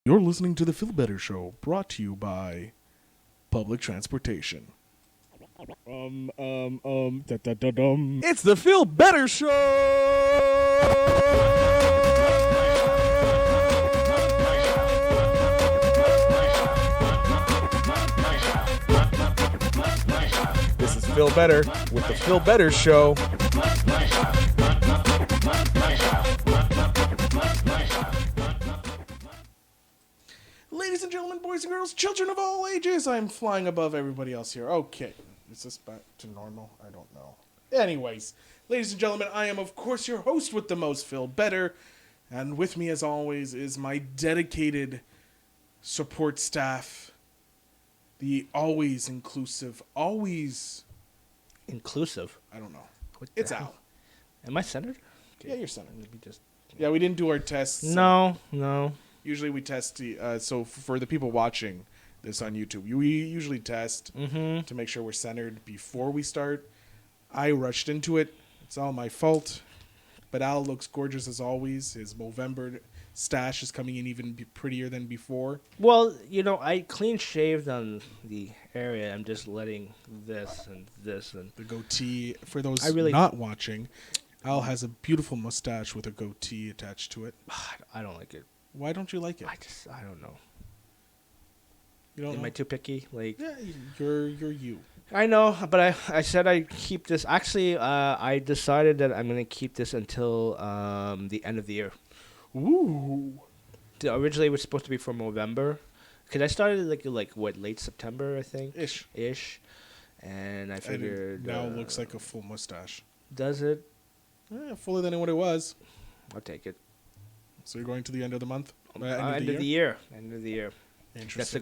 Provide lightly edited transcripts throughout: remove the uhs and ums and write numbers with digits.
You're listening to The Feel Better Show, brought to you by Public Transportation. It's The Feel Better Show! This is Feel Better with The Feel Better Show. Ladies and gentlemen, boys and girls, children of all ages, I'm flying above everybody else here. Okay, is this back to normal? I don't know. Anyways, ladies and gentlemen, I am, of course, your host with the most, Phil Better, and with me, as always, is my dedicated support staff, the always inclusive, always... Inclusive? I don't know. It's Al. Am I centered? Okay. Yeah, you're centered. Maybe just... Yeah, we didn't do our tests. No. Usually we test, so for the people watching this on YouTube, we usually test to make sure we're centered before we start. I rushed into it. It's all my fault. But Al looks gorgeous as always. His Movember stash is coming in even prettier than before. Well, I clean shaved on the area. I'm just letting this and the goatee. For those not watching, Al has a beautiful mustache with a goatee attached to it. I don't like it. Why don't you like it? I don't know. You don't know? Am I too picky? Yeah, you're you. I know, but I said I'd keep this. Actually, I decided that I'm going to keep this until the end of the year. Ooh. Originally, it was supposed to be for November. Because I started late September, I think? Ish. And I figured... Now it looks like a full mustache. Does it? Fuller than what it was. I'll take it. So you're going to the end of the month? End of the year. Interesting. That's the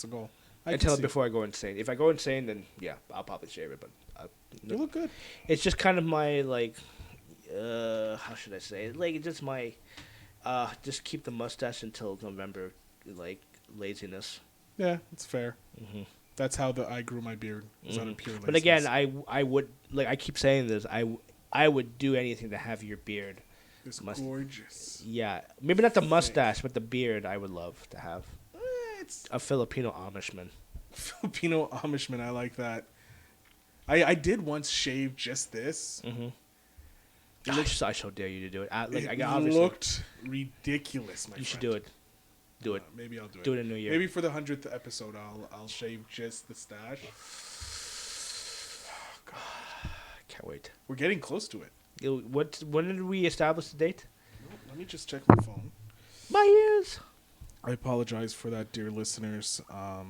goal. Until before I go insane. If I go insane, then yeah, I'll probably shave it. But you look good. It's just kind of my how should I say it? Just my just keep the mustache until November, laziness. Yeah, it's fair. Mm-hmm. That's how I grew my beard. Out of pure laziness. But again, I would I keep saying this. I would do anything to have your beard. It's gorgeous. Yeah, maybe not the mustache, but the beard I would love to have. It's a Filipino Amishman. Filipino Amishman, I like that. I did once shave just this. Mm-hmm. I so dare you to do it. It looked ridiculous, my friend. You should do it. Do it. Maybe I'll do it. Do it in New Year. Maybe for the 100th episode, I'll shave just the stash. Oh, God. Can't wait. We're getting close to it. When did we establish the date? Let me just check my phone. My ears. I apologize for that, dear listeners. Go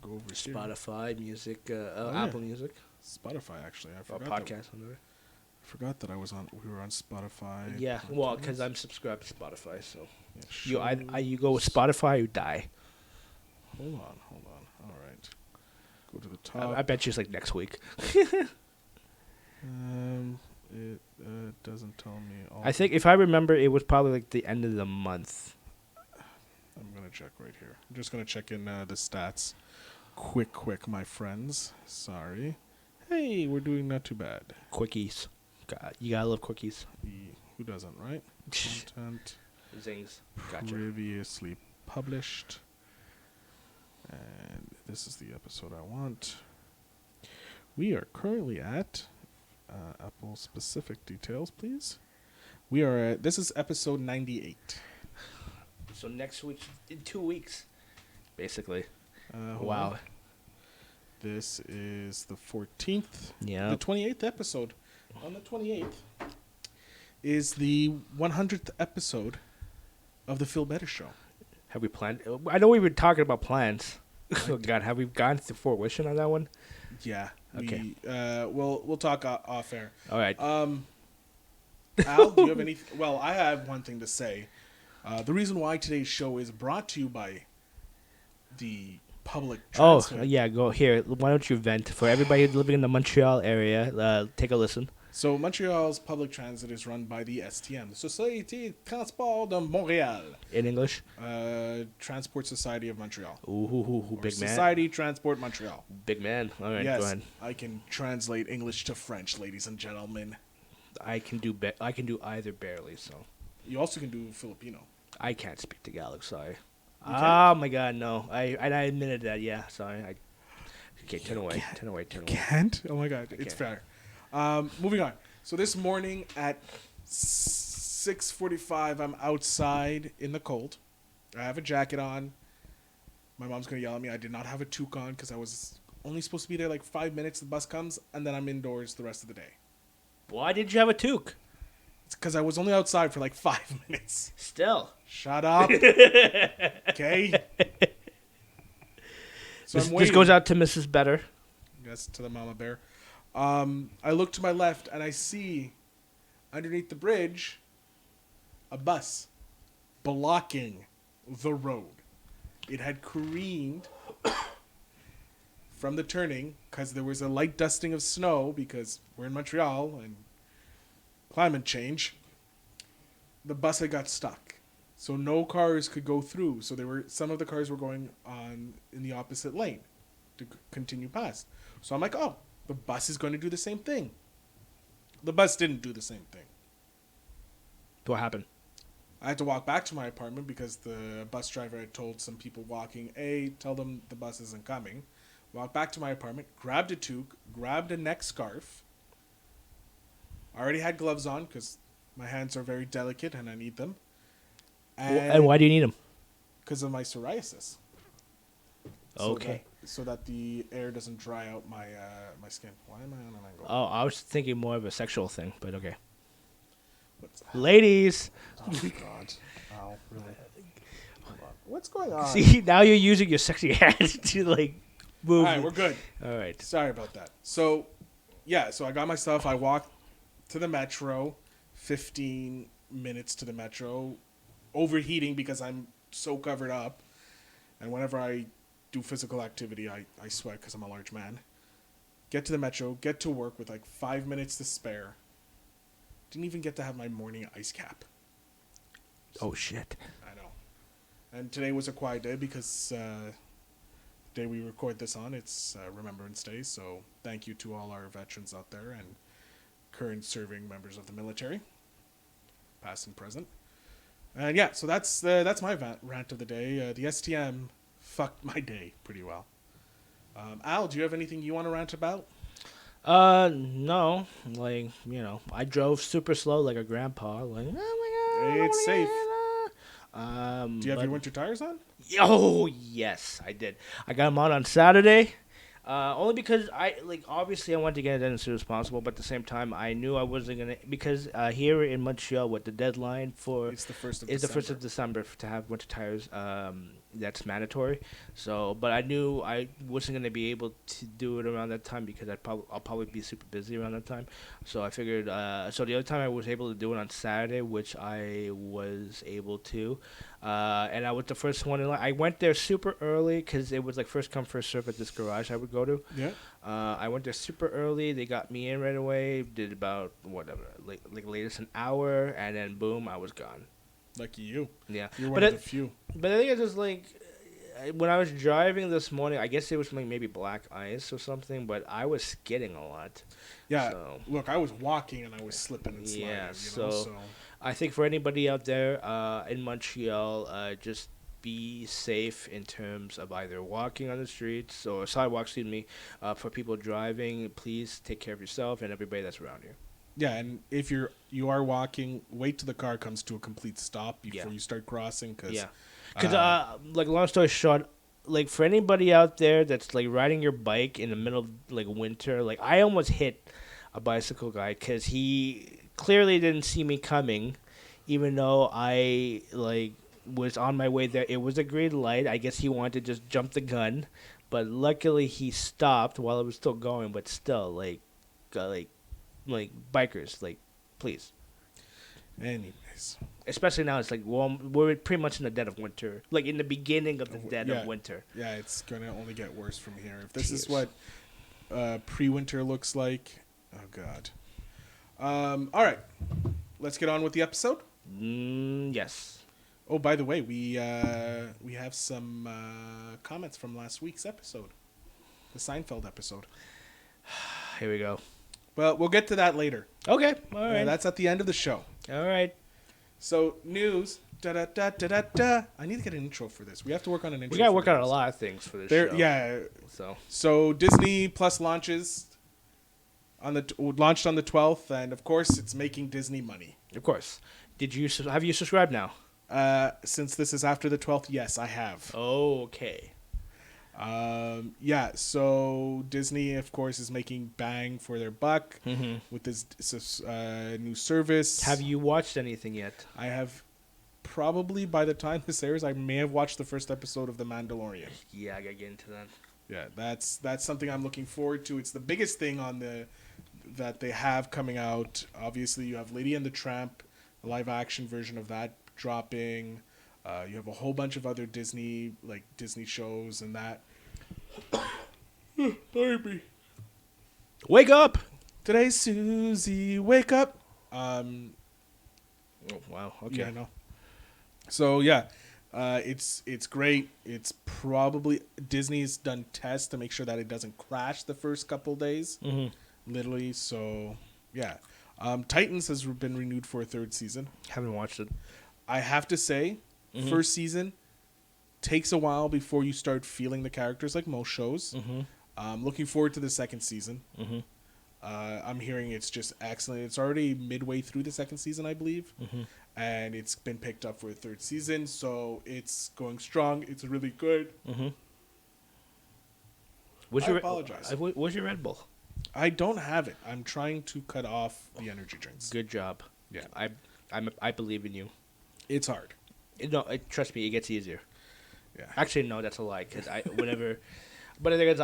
over Spotify music, Apple Music. Spotify, actually. I forgot. Podcast on there. I forgot that we were on Spotify. Yeah, well, because I'm subscribed to Spotify, so you go with Spotify, you die. Hold on. All right. Go to the top. I bet you it's next week. It doesn't tell me all. I think if I remember, it was probably the end of the month. I'm gonna check right here. I'm just gonna check in the stats. Quick, my friends. Sorry. Hey, we're doing not too bad. Quickies. God, you gotta love quickies. Who doesn't, right? Content. Zings. Gotcha. Previously published. And this is the episode I want. We are currently at Apple specific details, please. This is episode 98. So next week, in 2 weeks, basically. Wow. On. This is the 14th. Yeah. The 28th episode. On the 28th is the 100th episode of the Feel Better Show. Have we planned? I know we were talking about plans. Oh God, have we gone to fruition on that one? Yeah. Okay. We'll talk off air. All right. Al, do you have any? Well, I have one thing to say. The reason why today's show is brought to you by the public transit. Oh, yeah, go here. Why don't you vent? For everybody living in the Montreal area, take a listen. So Montreal's public transit is run by the STM, the Société Transport de Montréal. In English? Transport Society of Montreal. Ooh, big man. Society Transport Montreal. Big man. All right, yes, go ahead. I can translate English to French, ladies and gentlemen. I can do either barely, so. You also can do Filipino. I can't speak Tagalog. Sorry. You Oh my God, no. I admitted that. Yeah, sorry. Okay, turn away. can't- Turn away. Turn away. Can't? Oh my god, I it's can't. fair. Moving on. So this morning at 6:45, I'm outside in the cold. I have a jacket on. My mom's gonna yell at me. I did not have a toque on because I was only supposed to be there like 5 minutes. The bus comes, and then I'm indoors the rest of the day. Why did you have a toque? It's because I was only outside for like 5 minutes. Still. Shut up. Okay. So I'm waiting. This goes out to Mrs. Better. Yes, to the mama bear. I look to my left and I see underneath the bridge a bus blocking the road. It had careened from the turning because there was a light dusting of snow because we're in Montreal and climate change. The bus had got stuck. So no cars could go through. So some of the cars were going on in the opposite lane to continue past. So I'm like, oh, the bus is going to do the same thing. The bus didn't do the same thing. What happened? I had to walk back to my apartment because the bus driver had told some people walking, tell them the bus isn't coming. Walked back to my apartment, grabbed a toque, grabbed a neck scarf. I already had gloves on because my hands are very delicate and I need them. And why do you need them? Because of my psoriasis. Okay. So that the air doesn't dry out my skin. Why am I on an angle? Oh, I was thinking more of a sexual thing, but okay. What's, Ladies. oh my god. Oh, really? Hold on. What's going on? See, now you're using your sexy hands to like move. All right, we're good. All right. Sorry about that. So, yeah, so I got my stuff. I walked to the metro, 15 minutes to the metro, overheating because I'm so covered up. And whenever I do physical activity, I sweat because I'm a large man. Get to the metro, get to work with like 5 minutes to spare. Didn't even get to have my morning ice cap. Oh, shit. I know. And today was a quiet day because the day we record this on, it's Remembrance Day. So thank you to all our veterans out there and current serving members of the military, past and present. And yeah, so that's my rant of the day. The STM fucked my day pretty well. Al, do you have anything you want to rant about? No. Like, I drove super slow like a grandpa. Like, oh my God. It's safe. Do you have but- your winter tires on? Oh, yes, I did. I got them on Saturday. Only because obviously I wanted to get it done as soon as possible, but at the same time I knew I wasn't gonna, because here in Montreal, what the deadline for It's the 1st of is December. the 1st of December to have winter tires. That's mandatory. So, but I knew I wasn't gonna be able to do it around that time because I'll probably be super busy around that time. So I figured. So the other time I was able to do it on Saturday, which I was able to. And I was the first one in line. I went there super early because it was like first come first serve at this garage I would go to. Yeah. I went there super early. They got me in right away. Did about whatever, like latest an hour, and then boom, I was gone. Lucky you. Yeah, You're but one of the few. But I think it's just like when I was driving this morning. I guess it was like maybe black ice or something. But I was skidding a lot. Yeah. So. Look, I was walking and I was slipping and sliding. Yeah, so I think for anybody out there in Montreal, just be safe in terms of either walking on the streets or sidewalks. Excuse me. For people driving, please take care of yourself and everybody that's around you. yeah, and if you are walking, wait till the car comes to a complete stop before you start crossing. Because like long story short, like for anybody out there that's like riding your bike in the middle of like winter, like I almost hit a bicycle guy because he clearly didn't see me coming, even though I like was on my way there. It was a green light. I guess he wanted to just jump the gun, but luckily he stopped while it was still going. But still, like bikers, like please. Anyways, Especially now, it's like we're pretty much in the dead of winter, like in the beginning of the dead of winter. yeah, it's gonna only get worse from here. If this is what pre-winter looks like, oh god. All right, let's get on with the episode. Yes. Oh, by the way, we have some comments from last week's episode, the Seinfeld episode. Here we go. Well, we'll get to that later. Okay. All right. That's at the end of the show. All right. So, news. Da da da da da da. I need to get an intro for this. We have to work on an intro. We gotta for work on a this. lot of things for this There, show. yeah. So So Disney Plus launches launched on the 12th, and of course, it's making Disney money. of course, have you subscribed now? Since this is after the 12th, yes, I have. Okay. Yeah, so Disney, of course, is making bang for their buck Mm-hmm. with this new service. Have you watched anything yet? I have probably, by the time this airs, I may have watched the first episode of The Mandalorian. Yeah, I gotta get into that. Yeah, that's something I'm looking forward to. It's the biggest thing that they have coming out. Obviously, you have Lady and the Tramp, a live action version of that dropping. You have a whole bunch of other Disney shows and that. Baby. Wake up! Today, Susie, wake up. Oh, wow. Okay. Yeah, I know. So yeah, it's great. It's probably Disney's done tests to make sure that it doesn't crash the first couple days. Mm-hmm. Literally. So yeah, Titans has been renewed for a third season. Haven't watched it. I have to say, first season takes a while before you start feeling the characters, like most shows. Mm-hmm. Looking forward to the second season. Mm-hmm. I'm hearing it's just excellent. It's already midway through the second season, I believe, and it's been picked up for a third season, so it's going strong. It's really good. Mm-hmm. I apologize. What's your Red Bull? I don't have it. I'm trying to cut off the energy drinks. Good job. Yeah. I believe in you. It's hard. Trust me, it gets easier. Yeah. Actually, no, that's a lie. Cause but the thing is,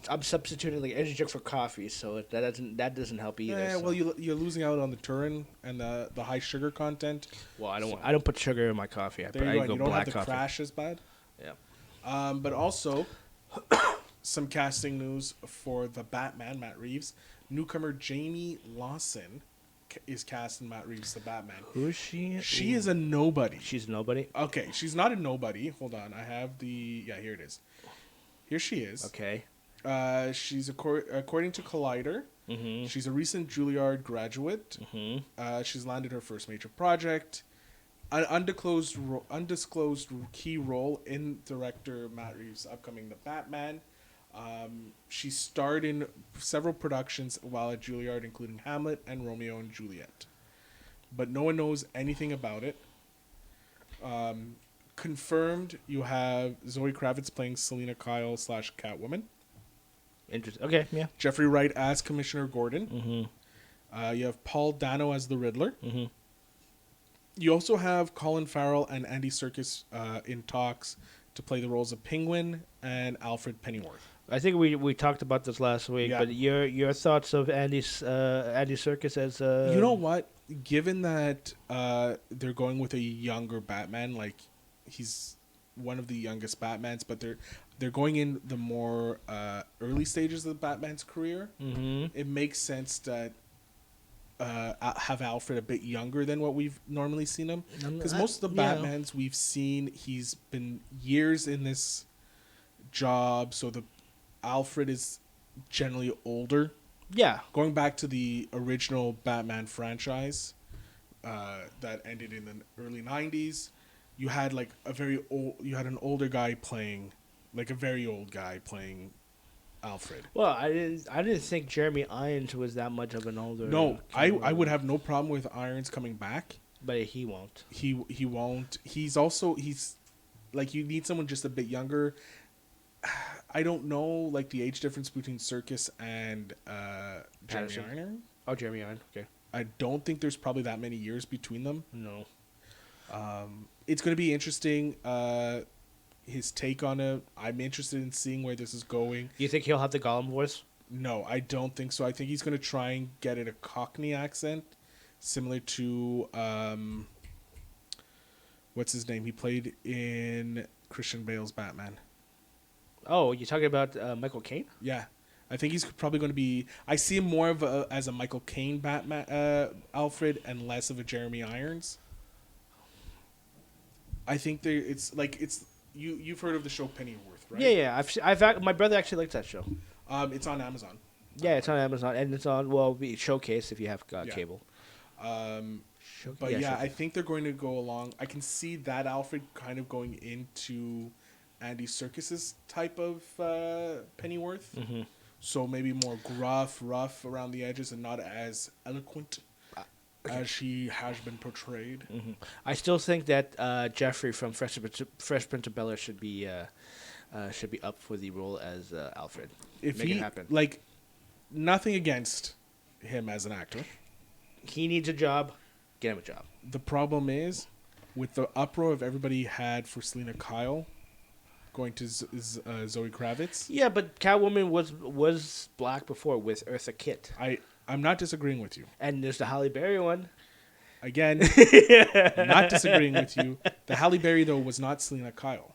I'm substituting like energy drink for coffee, so that doesn't help either. Yeah. So. Well, you're losing out on the taurine and the high sugar content. Well, I don't put sugar in my coffee. There you go. And you don't have black the coffee. crash as bad. Yeah. But also, some casting news for the Batman, Matt Reeves. Newcomer Jamie Lawson is cast in Matt Reeves' The Batman. Who is she? She is a nobody. She's nobody. Okay, she's not a nobody. Hold on, I have the... Yeah, here it is. Here she is. Okay. She's, according to Collider, she's a recent Juilliard graduate. She's landed her first major project. An undisclosed key role in director Matt Reeves' upcoming The Batman. She starred in several productions while at Juilliard, including Hamlet and Romeo and Juliet. But no one knows anything about it. Confirmed, you have Zoe Kravitz playing Selena Kyle / Catwoman. Interesting. Okay, yeah. Jeffrey Wright as Commissioner Gordon. You have Paul Dano as the Riddler. You also have Colin Farrell and Andy Serkis in talks to play the roles of Penguin and Alfred Pennyworth. I think we talked about this last week, Yeah. but your thoughts of Andy Serkis as You know what? Given that they're going with a younger Batman, like he's one of the youngest Batmans, but they're going in the more early stages of the Batman's career. It makes sense that have Alfred a bit younger than what we've normally seen him, because most of the Batmans we've seen, he's been years in this job, so the Alfred is generally older. Yeah. Going back to the original Batman franchise that ended in the early 90s, you had like an older guy playing, like a very old guy playing Alfred. Well, I didn't think Jeremy Irons was that much of an older. No, I would have no problem with Irons coming back. But he won't. He won't. He's like, you need someone just a bit younger. I don't know, like, the age difference between Serkis and Jeremy Patterson. Irons. Oh, Jeremy Irons. Okay. I don't think there's probably that many years between them. No. It's going to be interesting. His take on it. I'm interested in seeing where this is going. You think he'll have the Gollum voice? No, I don't think so. I think he's going to try and get it a Cockney accent, similar to what's his name? He played in Christian Bale's Batman. Oh, you're talking about Michael Caine? Yeah, I think he's probably going to be. I see him more of as a Michael Caine Batman, Alfred, and less of a Jeremy Irons. I think it's you've heard of the show Pennyworth, right? Yeah. My brother actually likes that show. It's on Amazon. Yeah, it's on Amazon, and it's on Showcase if you have cable. But yeah, I Joker. think they're going to go along. I can see that Alfred kind of going into Andy Serkis's type of Pennyworth. Mm-hmm. So maybe more gruff, rough around the edges, and not as eloquent as she has been portrayed. Mm-hmm. I still think that Jeffrey from Fresh Prince of Bel-Air should be up for the role as Alfred. If Make he it happen. like nothing against him as an actor. He needs a job. Get him a job. The problem is with the uproar of everybody had for Selena Kyle going to Zoe Kravitz. Yeah, but Catwoman was black before with Eartha Kitt, I'm not disagreeing with you. and there's the Halle Berry one. Again, not disagreeing with you. The Halle Berry though was not Selena Kyle.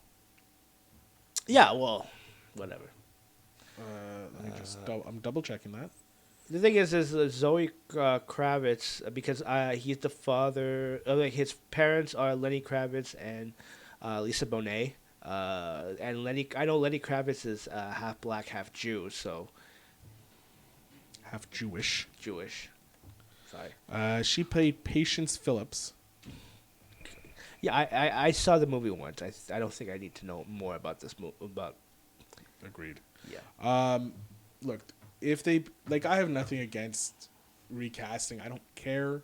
Yeah, well, whatever. Let me just I'm double checking that. The thing is Zoe Kravitz because he's the father. Like his parents are Lenny Kravitz and Lisa Bonet. And I know Lenny Kravitz is half black, half Jew, so Half Jewish. Jewish. Sorry. She played Patience Phillips. Yeah, I saw the movie once. I don't think I need to know more about this movie. Agreed. Yeah. Look, if they I have nothing against recasting. I don't care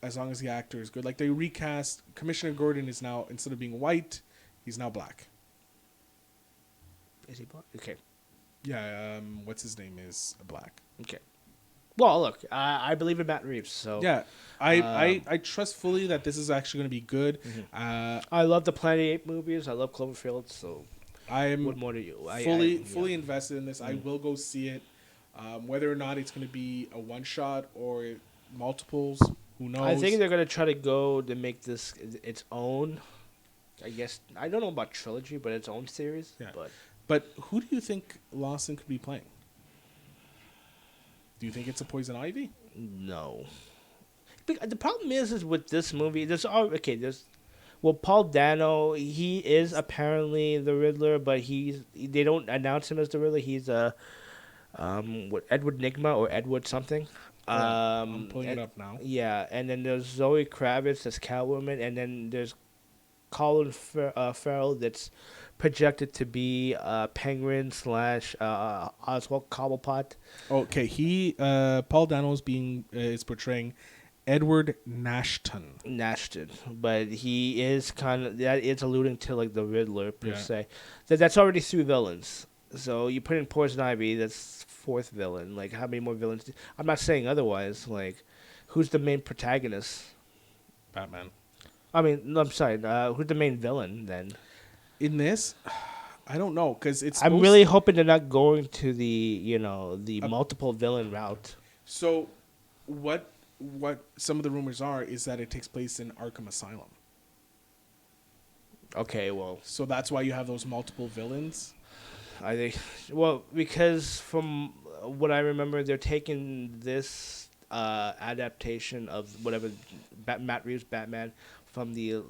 as long as the actor is good. Like they recast Commissioner Gordon is now, instead of being white, he's now black. Is he black? Okay. Yeah. What's his name is black. Okay. Well, look, I believe in Matt Reeves, so Yeah. I trust fully that this is actually going to be good. Mm-hmm. I love the Planet 8 movies. I love Cloverfield, so I'm what more do you? fully invested in this. I will go see it. Whether or not it's going to be a one shot or multiples, who knows? I think they're gonna try to go to make this its own. I guess I don't know about trilogy, but its own series. Yeah. But who do you think Lawson could be playing? Do you think it's a Poison Ivy? no. The problem is with this movie. There's Paul Dano. He is apparently the Riddler, but they don't announce him as the Riddler. He's Edward Nigma or Edward something. I'm pulling it up now. Yeah, and then there's Zoe Kravitz as Catwoman, and then there's Colin Farrell that's projected to be Penguin / Oswald Cobblepot. Okay, Paul Dano is portraying Edward Nashton. But he is that is alluding to like the Riddler per Yeah. se. That's already 3 villains. So you put in Poison Ivy, that's 4th villain. Like how many more villains? I'm not saying otherwise. Like, who's the main protagonist? Batman. I mean, no, I'm sorry. Who's the main villain then? In this, I don't know because I'm really hoping they're not going to the multiple villain route. So, what some of the rumors are is that it takes place in Arkham Asylum. Okay, well, So that's why you have those multiple villains. I think because from what I remember, they're taking this adaptation of whatever Matt Reeves Batman from the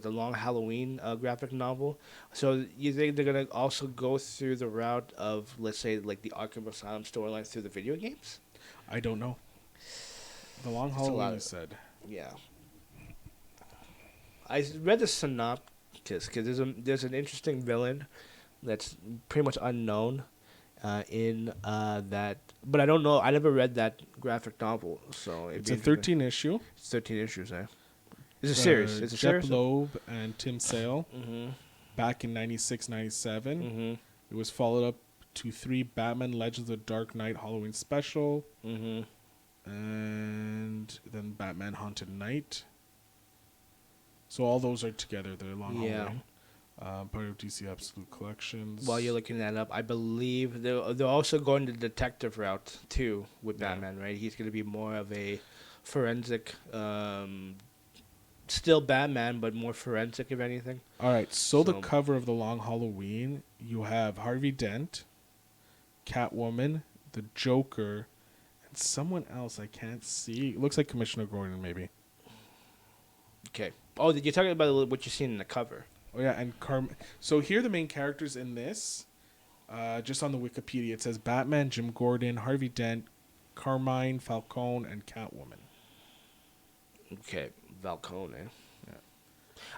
Long Halloween graphic novel. So you think they're gonna also go through the route of, let's say, like the Arkham Asylum storyline through the video games? I don't know. The Long Halloween, you said. Yeah. I read the synopsis because there's an interesting villain that's pretty much unknown in that, but I don't know. I never read that graphic novel, so It's a 13 issue. It's 13 issues, eh? It's a series. It's a Jep series. Loeb and Tim Sale Mm-hmm. back in 96, 97. Mm-hmm. It was followed up to 3 Batman Legends of the Dark Knight Halloween special. Mm-hmm. And then Batman Haunted Night. So all those are together. They're Long Halloween. Part of DC Absolute Collections. While you're looking that up, I believe they're also going the detective route too with Yeah. Batman, right? He's going to be more of a forensic, still Batman, but more forensic, if anything. All right, so the cover of the Long Halloween, you have Harvey Dent, Catwoman, the Joker, and someone else I can't see. It looks like Commissioner Gordon, maybe. Okay. Oh, you're talking about what you've seen in the cover. Oh yeah, and So here are the main characters in this. Just on the Wikipedia, it says Batman, Jim Gordon, Harvey Dent, Carmine Falcone, and Catwoman. Okay, Falcone. Yeah.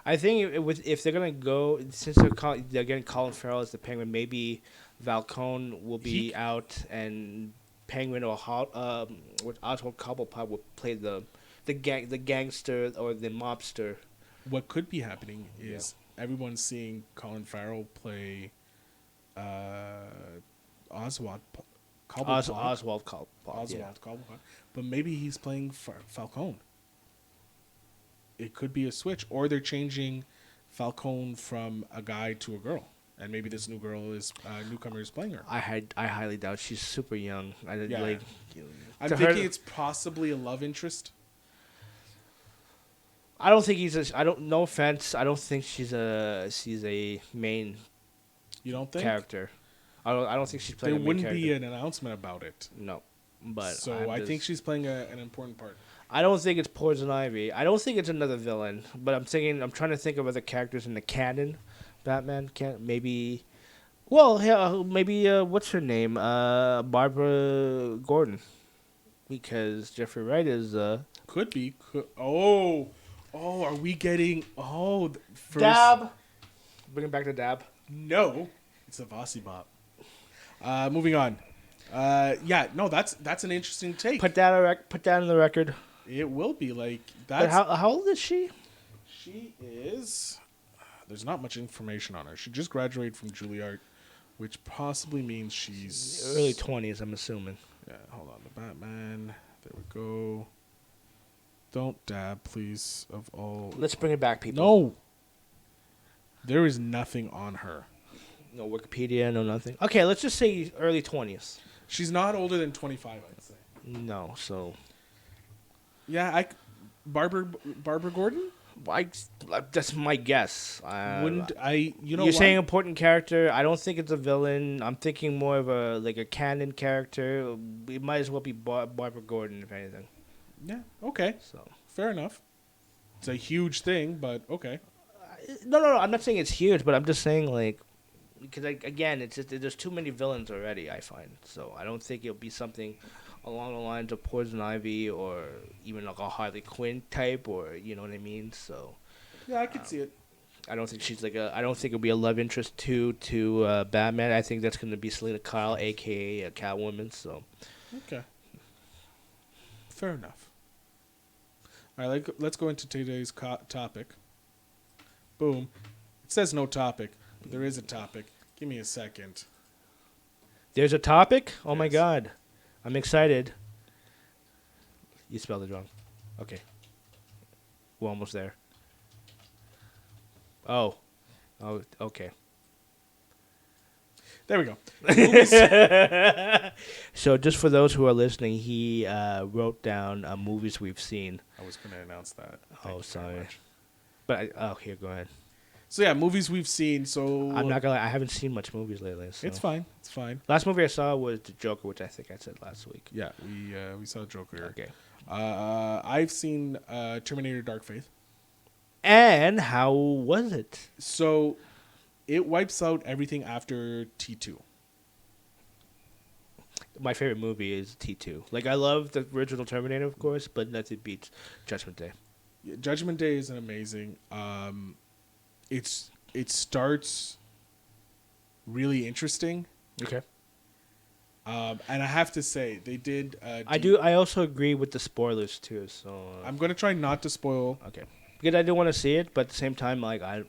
I think if they're gonna go since they're getting Colin Farrell as the Penguin, maybe Falcone will be out and Penguin or with Oswald Cobblepot will play the gangster or the mobster. What could be happening Yeah. is everyone's seeing Colin Farrell play Oswald Cobblepot. Oswald Cobblepot. Yeah. Cobblepot. But maybe he's playing Falcone. It could be a switch. Or they're changing Falcone from a guy to a girl. And maybe this newcomer is playing her. I highly doubt she's super young. I'm to thinking her- it's possibly a love interest. I don't think he's a. I don't. No offense. I don't think she's a main You don't think? character. I don't think she's There playing. wouldn't a main be character. an announcement about it. No, but So I think she's playing an important part. I don't think it's Poison Ivy. I don't think it's another villain. But I'm trying to think of other characters in the canon. Batman can't maybe. Well, yeah, maybe what's her name? Barbara Gordon, because Jeffrey Wright is Could be. Are we getting? First. Dab. Bring it back to Dab. No, it's a Vossi Bop. Moving on. That's an interesting take. Put that on the record. It will be like But that's. how old is she? She is. There's not much information on her. She just graduated from Juilliard, which possibly means she's Early 20s, I'm assuming. Yeah, hold on. The Batman. There we go. Don't dab, please. Of all. Let's bring it back, people. No. There is nothing on her. No Wikipedia, no nothing. Okay, let's just say early 20s. She's not older than 25, I'd say. No, so Yeah, Barbara Gordon? that's my guess. Wouldn't I? You know, You're saying important character. I don't think it's a villain. I'm thinking more of a canon character. It might as well be Barbara Gordon, if anything. Yeah. Okay. So Fair enough. It's a huge thing, but okay. no. I'm not saying it's huge, but I'm just saying because again, it's just there's too many villains already. I find so I don't think it'll be something along the lines of Poison Ivy or even like a Harley Quinn type, or you know what I mean. So Yeah, I could see it. I don't think she's I don't think it'll be a love interest to Batman. I think that's going to be Selena Kyle, aka Catwoman. So Okay. Fair enough. All right, let's go into today's topic. Boom. It says no topic, but there is a topic. Give me a second. there's a topic. Oh my Yes. God, I'm excited. You spelled it wrong. Okay, we're almost there. Oh, okay. There we go. So just for those who are listening, he wrote down movies we've seen. I was going to announce that. Thank Oh, you very sorry. much. But here, go ahead. So yeah, movies we've seen. So I'm not gonna lie, I haven't seen much movies lately. So. It's fine. It's fine. Last movie I saw was The Joker, which I think I said last week. Yeah, we saw Joker. Okay. I've seen Terminator: Dark Fate. And how was it? So it wipes out everything after T2. My favorite movie is T2. Like, I love the original Terminator, of course, but nothing beats Judgment Day. Yeah, Judgment Day is an amazing. It starts really interesting. Okay. And I have to say they did. I also agree with the spoilers too. So I'm gonna try not to spoil. okay, because I do want to see it, but at the same time, like I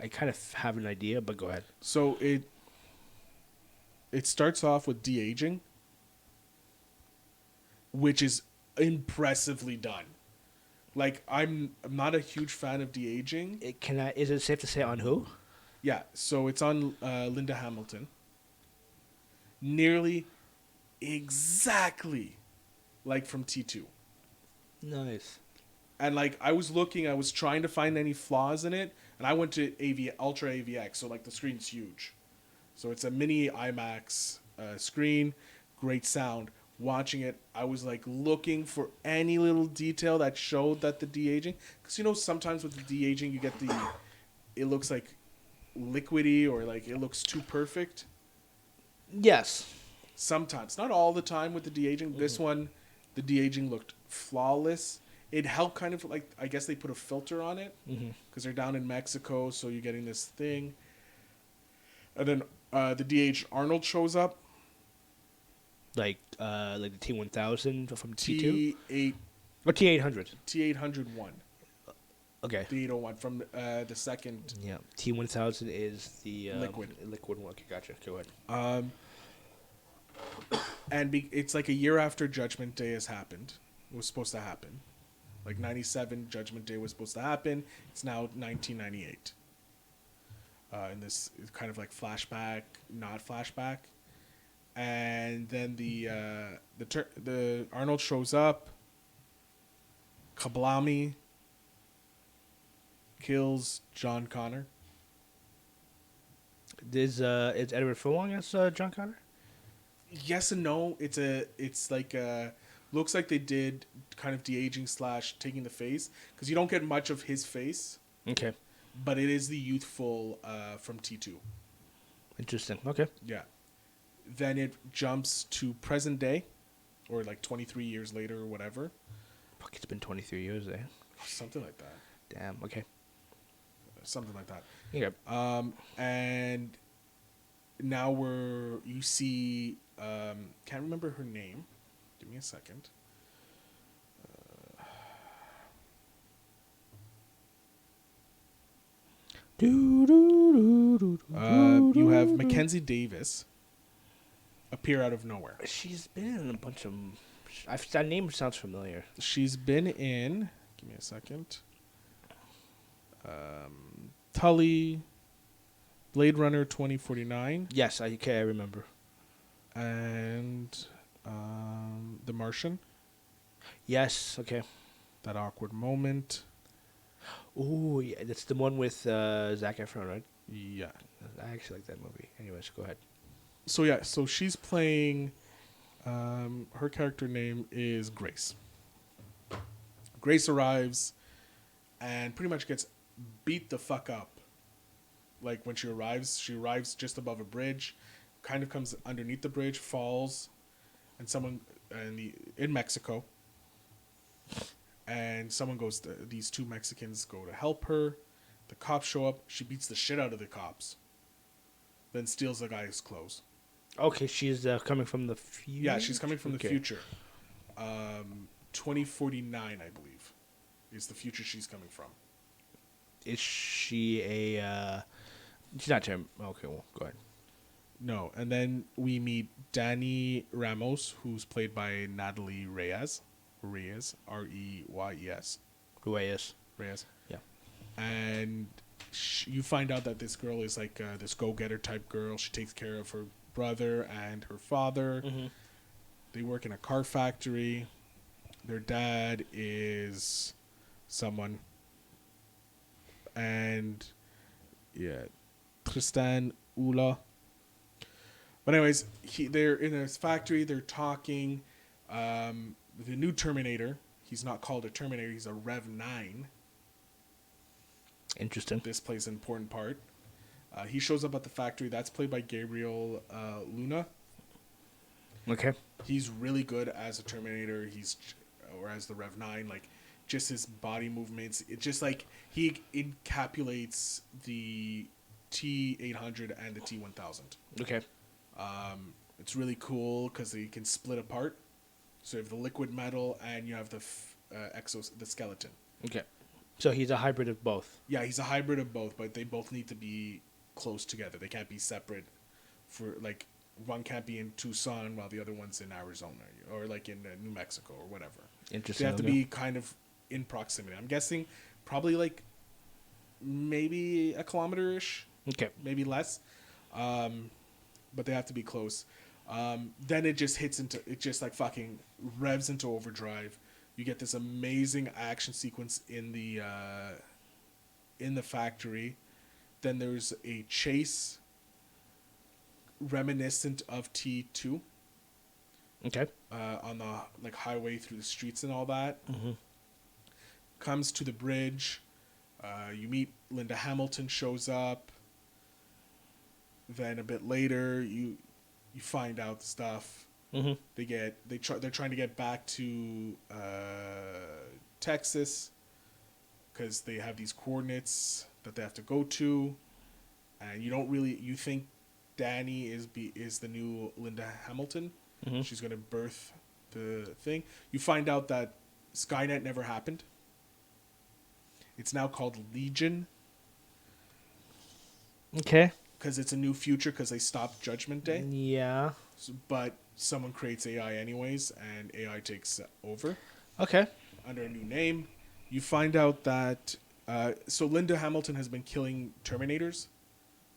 kind of have an idea. But go ahead. So it starts off with de-aging, which is impressively done. Like I'm not a huge fan of de-aging. Is it safe to say on who? Yeah, so it's on Linda Hamilton. Nearly exactly like from T2. Nice. And like I was trying to find any flaws in it, and I went to Ultra AVX, so like the screen's huge. So it's a mini IMAX screen, great sound. Watching it, I was like looking for any little detail that showed that the de-aging, because sometimes with the de-aging you get it looks like liquidy or like it looks too perfect. Yes. Sometimes, not all the time with the de-aging. This one, the de-aging looked flawless. it helped kind of like, I guess they put a filter on it Mm-hmm. because they're down in Mexico, so you're getting this thing. And then the DH Arnold shows up. Like the T1000 from T2 T8 or T800. T801. Okay. The 801 from the second. Yeah. T1000 is the Liquid. Liquid one. Okay, gotcha. Go ahead. And it's like a year after Judgment Day has happened. It was supposed to happen. Like 97, Judgment Day was supposed to happen. It's now 1998. And this is kind of like flashback, not flashback. And then the Arnold shows up. Kablami kills John Connor. Is Edward Furlong as John Connor? Yes and no. It's like looks like they did kind of de-aging / taking the face because you don't get much of his face, Okay. but it is the youthful from T2. Interesting. Okay. Yeah. Then it jumps to present day, or like 23 years later or whatever, Fuck, it's been 23 years, eh? something like that. Damn. Okay. Something like that. Yeah. And now you see can't remember her name. Give me a second. You have Mackenzie Davis appear out of nowhere. She's been in a bunch of. That name sounds familiar. She's been in. Give me a second. Tully, Blade Runner 2049, Yes, I remember. and The Martian. Yes. Okay. That awkward moment. Oh, yeah, that's the one with Zac Efron, right? Yeah. I actually like that movie. Anyways, go ahead. So she's playing. Her character name is Grace. Grace arrives, and pretty much gets beat the fuck up. Like when she arrives just above a bridge, kind of comes underneath the bridge, falls, and someone in Mexico. And someone these two Mexicans go to help her. The cops show up. She beats the shit out of the cops. Then steals the guy's clothes. Okay, she's coming from the future. Yeah, she's coming from the future. 2049, I believe, is the future she's coming from. Is she a? She's not Term. Okay, well, go ahead. No, and then we meet Danny Ramos, who's played by Natalie Reyes. Reyes, Reyes. Reyes. Reyes. Yeah. And you find out that this girl is like this go-getter type girl. She takes care of her brother and her father. Mm-hmm. They work in a car factory. Their dad is someone. And yeah, Tristan Ula. But anyways, they're in this factory. They're talking. The new Terminator. He's not called a Terminator. He's a Rev 9. Interesting. This plays an important part. He shows up at the factory. That's played by Gabriel Luna. Okay. He's really good as a Terminator. Or as the Rev 9. Like, just his body movements. It's just like he encapsulates the T800 and the T1000. Okay. It's really cool because they can split apart. So you have the liquid metal and you have the the skeleton. Okay. So he's a hybrid of both. Yeah, he's a hybrid of both, but they both need to be close together. They can't be separate. For like, one can't be in Tucson while the other one's in Arizona or like in New Mexico or whatever. Interesting. They have to be kind of in proximity. I'm guessing probably like maybe a kilometer-ish. Okay. Maybe less. But they have to be close. Then it just like fucking revs into overdrive. You get this amazing action sequence in the factory. Then there's a chase reminiscent of T2. Okay. On the like highway through the streets and all that. Mm-hmm. Comes to the bridge. You meet Linda Hamilton shows up. Then a bit later, you find out stuff. Mm-hmm. They're trying to get back to Texas because they have these coordinates that they have to go to, and you think Danny is the new Linda Hamilton. Mm-hmm. She's going to birth the thing. You find out that Skynet never happened. It's now called Legion. Okay. Because it's a new future because they stopped Judgment Day. Yeah. But someone creates AI anyways, and AI takes over. Okay. Under a new name. You find out that... so Linda Hamilton has been killing Terminators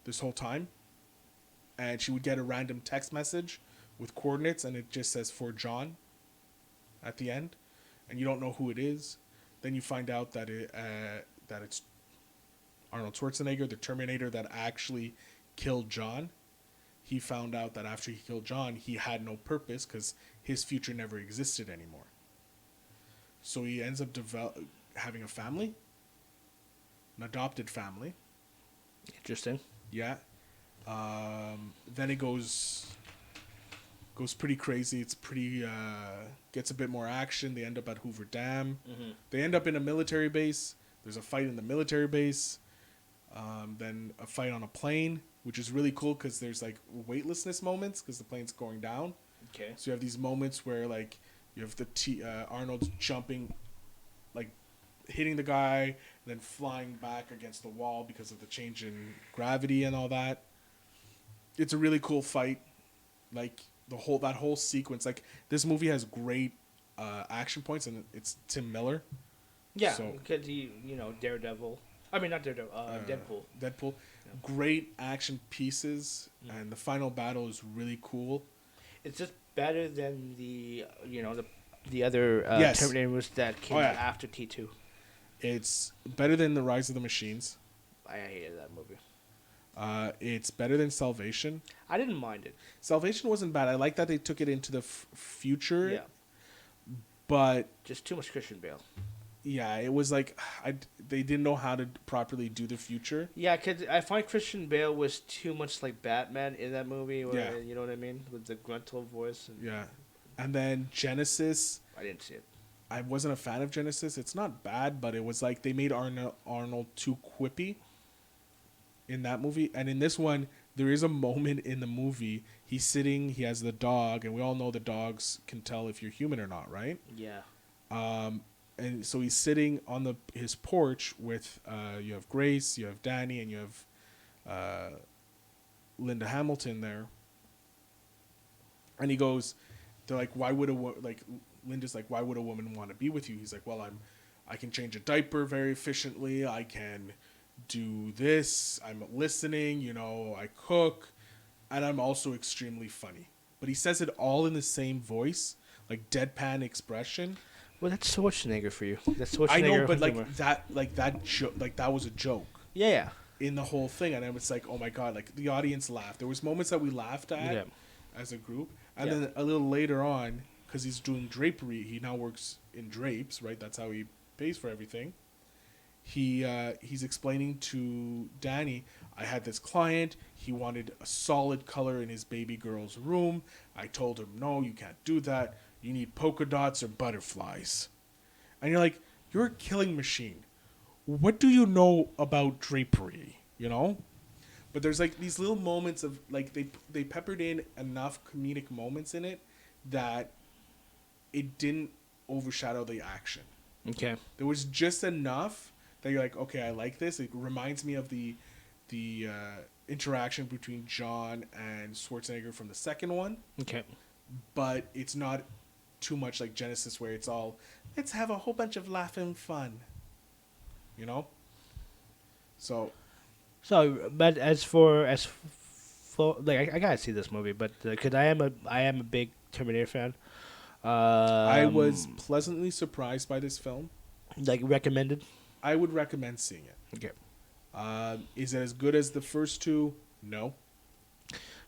this whole time. And she would get a random text message with coordinates, and it just says for John at the end. And you don't know who it is. Then you find out that it's Arnold Schwarzenegger, the Terminator that actually killed John. He found out that after he killed John, he had no purpose because his future never existed anymore. So he ends up having a family, an adopted family. Interesting. Yeah. Then it goes pretty crazy. It's pretty gets a bit more action. They end up at Hoover Dam. Mm-hmm. They end up in a military base. There's a fight in the military base. Then a fight on a plane, which is really cool because there's like weightlessness moments because the plane's going down. Okay. So you have these moments where like you have Arnold's jumping, like hitting the guy, and then flying back against the wall because of the change in gravity and all that. It's a really cool fight. Like that whole sequence. Like this movie has great action points, and it's Tim Miller. Yeah, So, because Daredevil. I mean, not Daredevil. Deadpool. Deadpool. Yeah. Great action pieces, and the final battle is really cool. It's just better than the other Yes. Terminators that came Oh, yeah. out after T2. It's better than The Rise of the Machines. I hated that movie. It's better than Salvation. I didn't mind it. Salvation wasn't bad. I like that they took it into the future. Yeah. But Just too much Christian Bale. yeah, it was like they didn't know how to properly do the future. Yeah, because I find Christian Bale was too much like Batman in that movie. Where, Yeah. You know what I mean? With the gruntal voice. And Yeah. And then Genesis, I didn't see it. I wasn't a fan of Genesis. It's not bad, but it was like they made Arnold too quippy in that movie. And in this one, there is a moment in the movie. He's sitting, he has the dog, and we all know the dogs can tell if you're human or not, right? Yeah. And so he's sitting on his porch with you have Grace, you have Danny, and you have Linda Hamilton there. And he goes, they're like, Linda's like, why would a woman want to be with you? He's like, well, I can change a diaper very efficiently. I can do this. I'm listening. I cook, and I'm also extremely funny. But he says it all in the same voice, like deadpan expression. Well, that's Schwarzenegger for you. That's Schwarzenegger. I know, but humor. that was a joke Yeah. in the whole thing, and I was like, oh my god, like the audience laughed. There was moments that we laughed at as a group, and then a little later on, because he's doing drapery, he now works in drapes, right? That's how he pays for everything. He's explaining to Danny, I had this client, he wanted a solid color in his baby girl's room. I told him, no, you can't do that. You need polka dots or butterflies. And you're like, you're a killing machine. What do you know about drapery, But there's like these little moments of like they peppered in enough comedic moments in it that it didn't overshadow the action. Okay. There was just enough that you're like, okay, I like this. It reminds me of the interaction between John and Schwarzenegger from the second one. Okay. But it's not too much like Genesis where it's all, let's have a whole bunch of laughing fun. So, but as for like I gotta see this movie, but because I am a big Terminator fan. I was pleasantly surprised by this film. Like recommended. I would recommend seeing it. Okay. Is it as good as the first two? No.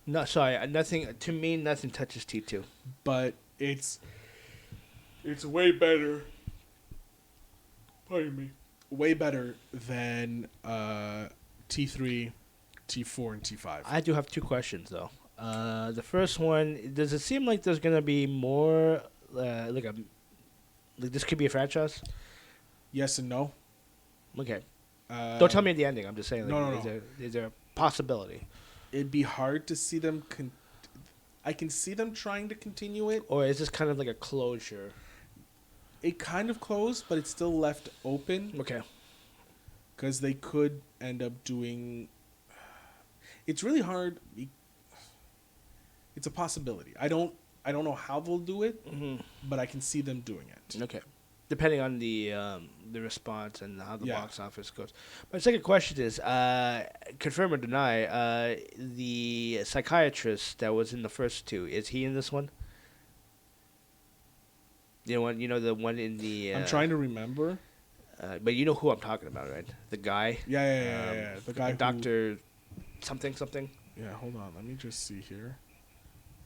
No, sorry. Nothing to me. Nothing touches T2. But it's way better. Pardon me. Way better than T3, T4, and T5. I do have two questions though. The first one: does it seem like there's gonna be more like this could be a franchise? Yes and no. Okay. Don't tell me the ending. I'm just saying. Like, No. Is there a possibility, It'd be hard to see them. I can see them trying to continue it. or is this kind of like a closure? It kind of closed, but it's still left open Okay. because they could end up doing. It's really hard. It's a possibility. I don't know how they'll do it, but I can see them doing it. Okay. Depending on the response and how the Yeah. box office goes. My second question is, confirm or deny, the psychiatrist that was in the first two, is he in this one? The one in the. I'm trying to remember. But you know who I'm talking about, right? The guy. Yeah. The guy who, Doctor, something. Yeah, hold on. Let me just see here.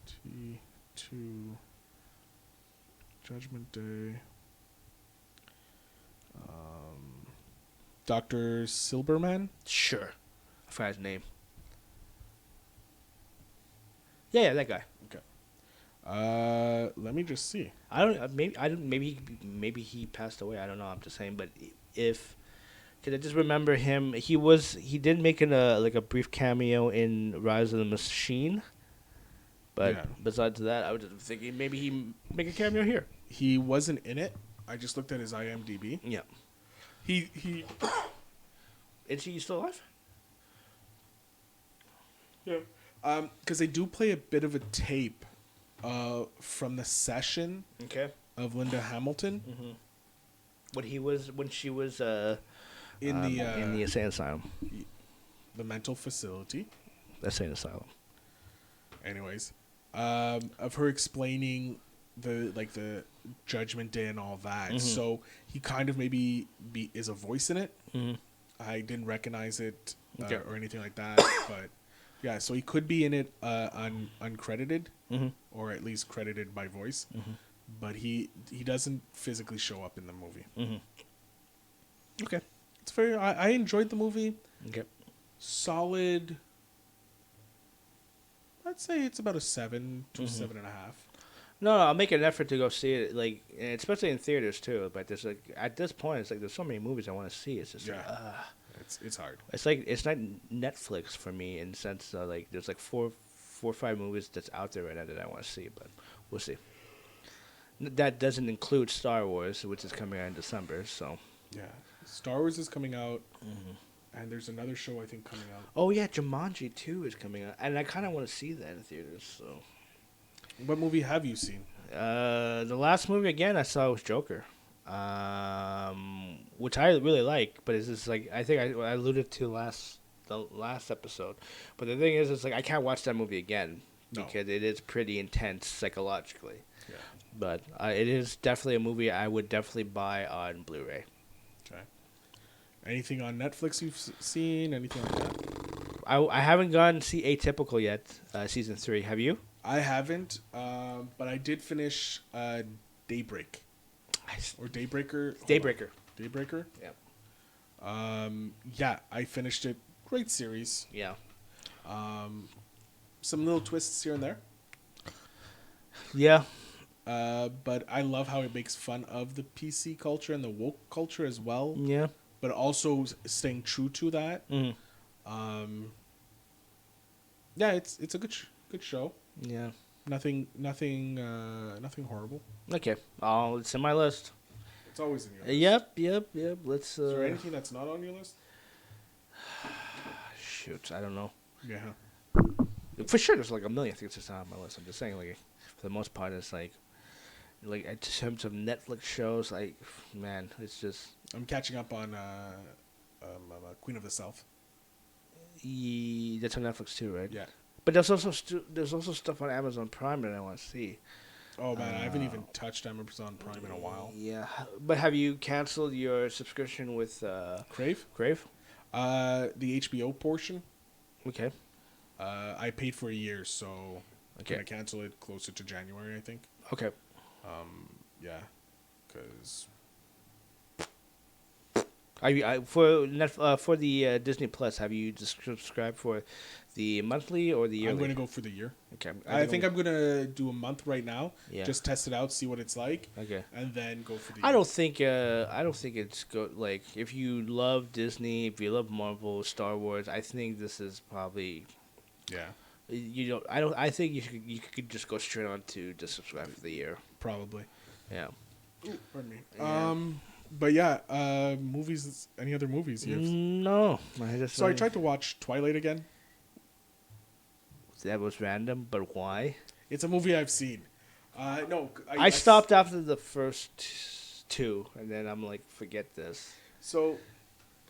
T2 Judgment Day. Dr. Silberman? Sure, I forgot his name. Yeah, that guy. Let me just see. I don't. Maybe he passed away. I don't know. I'm just saying. But if, because I just remember him. He did make a brief cameo in Rise of the Machine. But Yeah. besides that, I was just thinking maybe he make a cameo here. He wasn't in it. I just looked at his IMDb. Yeah. He Is he still alive? Yeah. Because they do play a bit of a tape from the session Okay. of Linda Hamilton When she was in the insane asylum. the mental facility. Insane asylum. Anyways, of her explaining the Judgment Day and all that. So he kind of maybe is a voice in it. I didn't recognize it or anything like that, but yeah. So he could be in it uncredited or at least credited by voice, but he doesn't physically show up in the movie. Okay. It's very. I enjoyed the movie. Okay. Solid. I'd say it's about a 7 to 7.5. No, I'll make an effort to go see it, like, and especially in theaters too. But there's at this point, it's like there's so many movies I want to see. It's just It's hard. it's like it's not Netflix for me in the sense that like there's like four or five movies that's out there right now that I want to see, but we'll see. That doesn't include Star Wars, which is coming out in December. So Yeah, Star Wars is coming out, and there's another show I think coming out. oh yeah, Jumanji 2 is coming out, and I kind of want to see that in theaters. So What movie have you seen? the last movie again I saw was Joker. Which I really like, but it's just like I think I alluded to the last episode. But the thing is, it's like I can't watch that movie again because it is pretty intense psychologically. Yeah. But it is definitely a movie I would definitely buy on Blu-ray. Okay. Anything on Netflix you've seen? Anything like that? I haven't gone to see Atypical yet, season 3. Have you? I haven't, but I did finish Daybreak. Or Daybreaker. Daybreaker. Daybreaker? Yeah. Yeah, I finished it. Great series. Yeah. Some little twists here and there. Yeah. But I love how it makes fun of the PC culture and the woke culture as well. Yeah. But also staying true to that. Yeah, it's a good show. Yeah. Nothing horrible. Okay. Oh, it's in my list. It's always in your list. Yep. Let's. Is there anything that's not on your list? Shoot, I don't know. Yeah. For sure, there's like a million things that's not on my list. I'm just saying, like, for the most part, it's like in terms of Netflix shows, like, man, it's just. I'm catching up on Queen of the South. That's on Netflix too, right? Yeah. But there's also stuff on Amazon Prime that I want to see. Oh man, I haven't even touched Amazon Prime in a while. Yeah, but have you canceled your subscription with Crave? Crave? The HBO portion. Okay. I paid for a year, so Okay. I'm gonna cancel it closer to January, I think. Okay. Yeah, because For the Disney Plus? Have you subscribed for the monthly or the yearly? I'm going to go for the year. Okay, I think I'm going to do a month right now. Yeah. Just test it out, see what it's like. Okay. And then go for the I year. don't think it's like if you love Disney, if you love Marvel, Star Wars, I think this is probably Yeah. you don't. I don't. I think you could just go straight on to just subscribe for the year. Probably. Yeah. Ooh, pardon me. Yeah. But yeah, movies. Any other movies? No, So I tried to watch Twilight again. That was random, but why? It's a movie I've seen. No, I stopped after the first two, and then I'm like, forget this. So,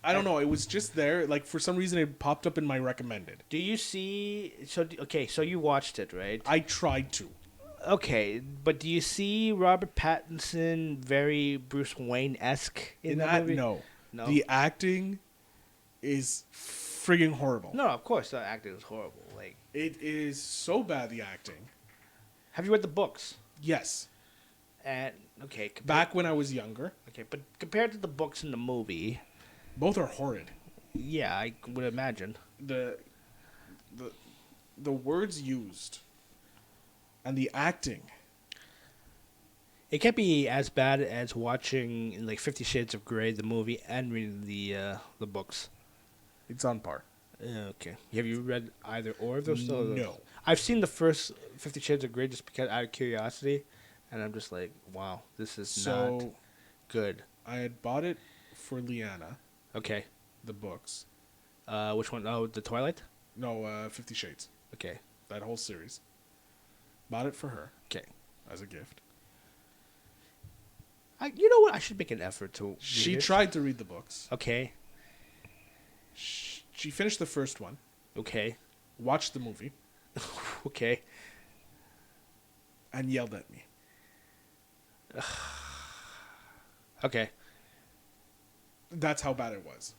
I don't know. It was just there. Like for some reason, it popped up in my recommended. Do you see? So you watched it, right? I tried to. Okay, but do you see Robert Pattinson very Bruce Wayne-esque in that movie? No. No. The acting is frigging horrible. No, of course the acting is horrible. Like, It is so bad. The acting. have you read the books? Yes. And okay, Back when I was younger, okay, but compared to the books in the movie, both are horrid. yeah, I would imagine. The words used and the acting. It can't be as bad as watching like 50 Shades of Grey, the movie, and reading the books. It's on par. Okay. Have you read either or of those? No. I've seen the first 50 Shades of Grey just because out of curiosity, and I'm just like, wow, this is not good. I had bought it for Leanna, Okay. the books. Which one? Oh, the Twilight? No, 50 Shades. Okay. That whole series. Bought it for her Okay. as a gift. You know what? I should make an effort to. She read it. tried to read the books. Okay. She finished the first one, Okay. watched the movie, Okay. and yelled at me. Okay. That's how bad it was.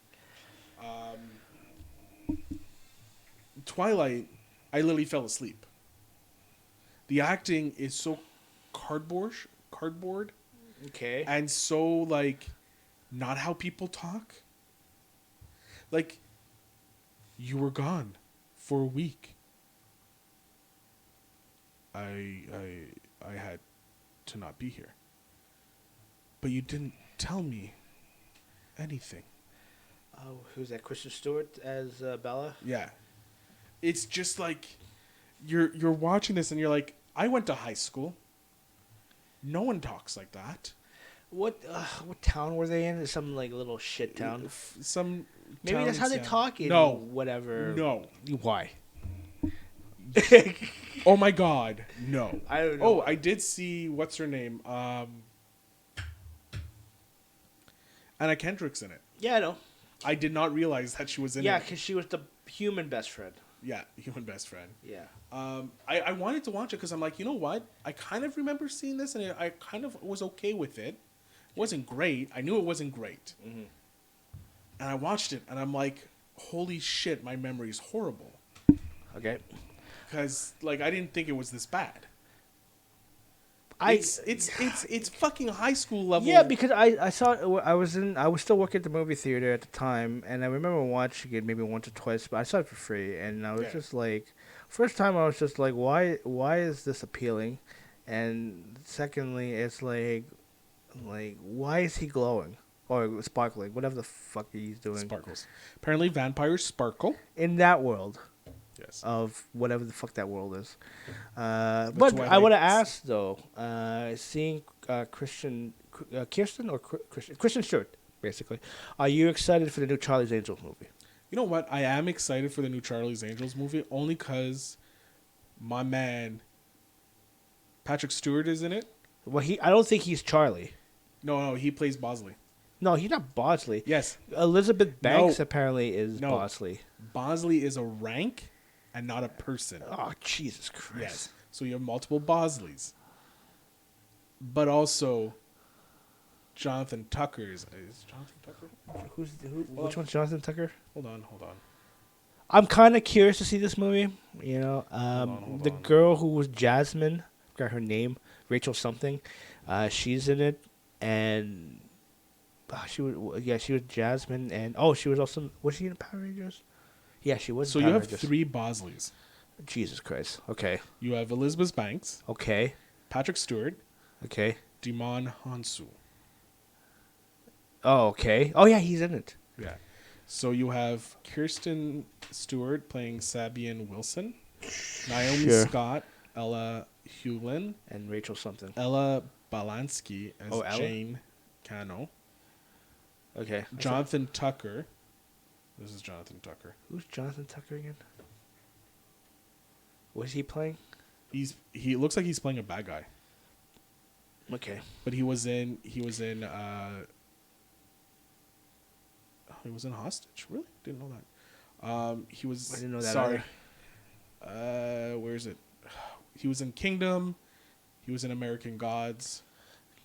Twilight, I literally fell asleep. The acting is so cardboard, Okay. and so like not how people talk. Like, you were gone for a week. I had to not be here. But you didn't tell me anything. Oh, who's that? Kristen Stewart as Bella? Yeah. It's just like you're watching this and you're like, I went to high school. No one talks like that. What town were they in? Some like little shit town. Some Maybe town that's how in they Seattle. talk in No. whatever. No. Why? Oh my God. No. I don't know. Oh, I did see what's her name? Anna Kendrick's in it. Yeah, I know. I did not realize that she was in Yeah, it. because she was the human best friend. Yeah, human best friend. Yeah. I wanted to watch it because I'm like, you know what? I kind of remember seeing this and I kind of was okay with it. It wasn't great. I knew it wasn't great. Mm-hmm. And I watched it and I'm like, holy shit, my memory is horrible. Okay. Because like I didn't think it was this bad. I It's fucking high school level. Yeah, because I saw it, I was still working at the movie theater at the time, and I remember watching it maybe once or twice, but I saw it for free, and I was just like, first time I was just like, why is this appealing, and secondly, it's like why is he glowing or sparkling, whatever the fuck he's doing. Sparkles. Apparently vampires sparkle. In that world. Yes. Of whatever the fuck that world is. But Twilight. I want to ask though, seeing Kristen Stewart, basically, are you excited for the new Charlie's Angels movie? You know what? I am excited for the new Charlie's Angels movie only because my man Patrick Stewart is in it. Well, I don't think he's Charlie. No, he plays Bosley. No, he's not Bosley. Yes. Elizabeth Banks No. apparently is No. Bosley. Bosley is a rank and not a person. Oh, Jesus Christ. Yes. So you have multiple Bosleys. But also Jonathan Tucker is Jonathan Tucker? Which one's Jonathan Tucker? Hold on. I'm kind of curious to see this movie. You know, Hold the on. girl who was Jasmine, I forgot her name, Rachel something. She's in it, and she was Jasmine, and she was also was she in Power Rangers? Yeah, she was. So in you Power have Rangers. 3 Bosleys. Jesus Christ. Okay. You have Elizabeth Banks, Okay. Patrick Stewart, Okay. Dimon Hansu. Oh, okay. Oh yeah, he's in it. Yeah. So you have Kirsten Stewart playing Sabian Wilson, Naomi Sure. Scott, Ella Hewlin, And Rachel something. Ella Balansky as Oh, Ella? Jane Cano, Okay. Jonathan Tucker. This is Jonathan Tucker. Who's Jonathan Tucker again? What is he playing? He looks like he's playing a bad guy, Okay. but he was in Hostage. Really? Didn't know that. He was. I didn't know that Sorry. Where is it? He was in Kingdom. He was in American Gods.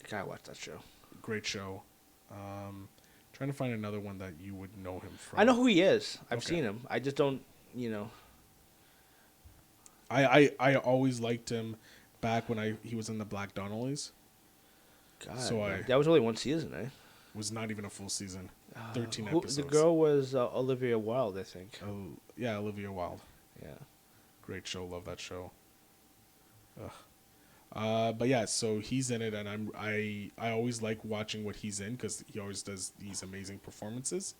Gotta watch that show. Great show. Trying to find another one that you would know him from. I know who he is. I've Okay. seen him. I just don't, I always liked him back when he was in the Black Donnellys. God, So that was only one season, eh? Was not even a full season. 13 The episodes. girl was Olivia Wilde, I think. Oh yeah, Olivia Wilde. Yeah. Great show. Love that show. Ugh. But yeah, so he's in it, and I always like watching what he's in because he always does these amazing performances.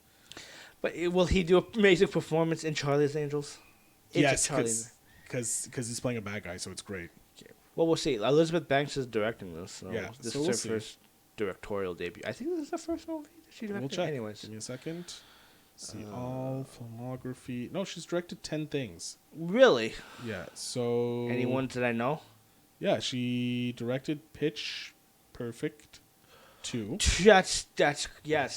But will he do an amazing performance in Charlie's Angels? Yes, because he's playing a bad guy, so it's great. Well, we'll see. Elizabeth Banks is directing this, so Yeah, this so is we'll her see. first directorial debut. I think this is the first movie that she directed. We'll check. Anyways, Give me a second. See all filmography. No, she's directed 10 things. really, Yeah. So any ones that I know? Yeah, she directed Pitch Perfect 2. That's yes, yeah.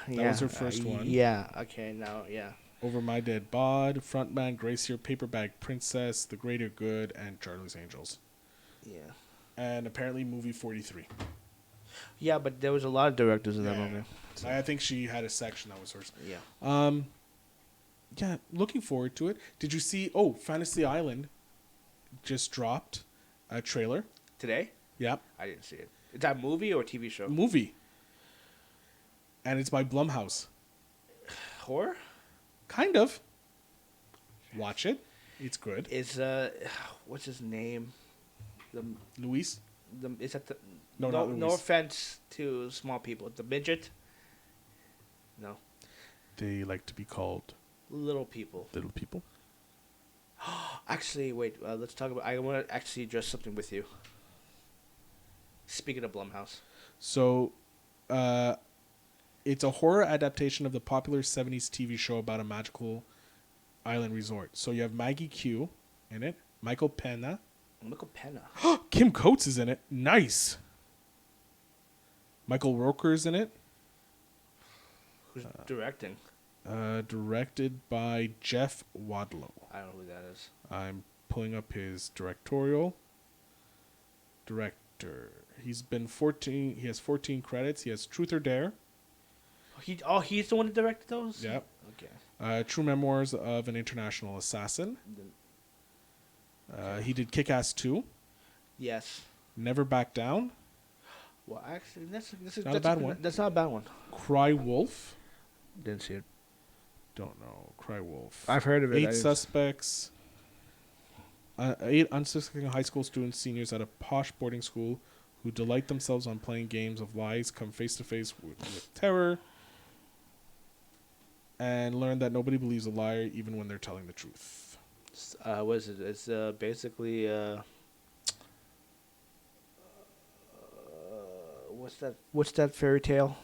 That was her first one. Yeah. Okay. Now, yeah. Over My Dead Bod, Frontman, Gracier, Paperbag Princess, The Greater Good, and Charlie's Angels. Yeah. And apparently movie 43. Yeah, but there was a lot of directors in that movie. So, I think she had a section that was hers. yeah. Yeah, looking forward to it. Did you see Fantasy Island just dropped a trailer? Today? Yep. I didn't see it. Is that a movie or a TV show? Movie. And it's by Blumhouse. Horror? Kind of. Watch it. It's good. Is what's his name? Luis? Is that the No, not no Luis. offense to small people. The midget? No. They like to be called Little people. little people. Actually, wait. Let's talk about. I want to actually address something with you. Speaking of Blumhouse, So, it's a horror adaptation of the popular 70s TV show about a magical island resort. So you have Maggie Q in it, Michael Pena. Michael Pena. Kim Coates is in it. Nice. Michael Roker's in it. Who's directing? Directed by Jeff Wadlow. I don't know who that is. I'm pulling up his directorial. Director. He's been 14. He has 14 credits. He has Truth or Dare. He's the one that directed those. Yep. Okay. True Memoirs of an International Assassin. He did Kick-Ass 2. Yes. Never Back Down. Well, actually, that's Not a bad one. That's not a bad one. Cry Wolf. Didn't see it. Don't know. Cry Wolf. I've heard of it. 8 Suspects. 8 unsuspecting high school students, seniors at a posh boarding school who delight themselves on playing games of lies come face to face with terror and learn that nobody believes a liar even when they're telling the truth. What is it? It's basically what's that fairy tale?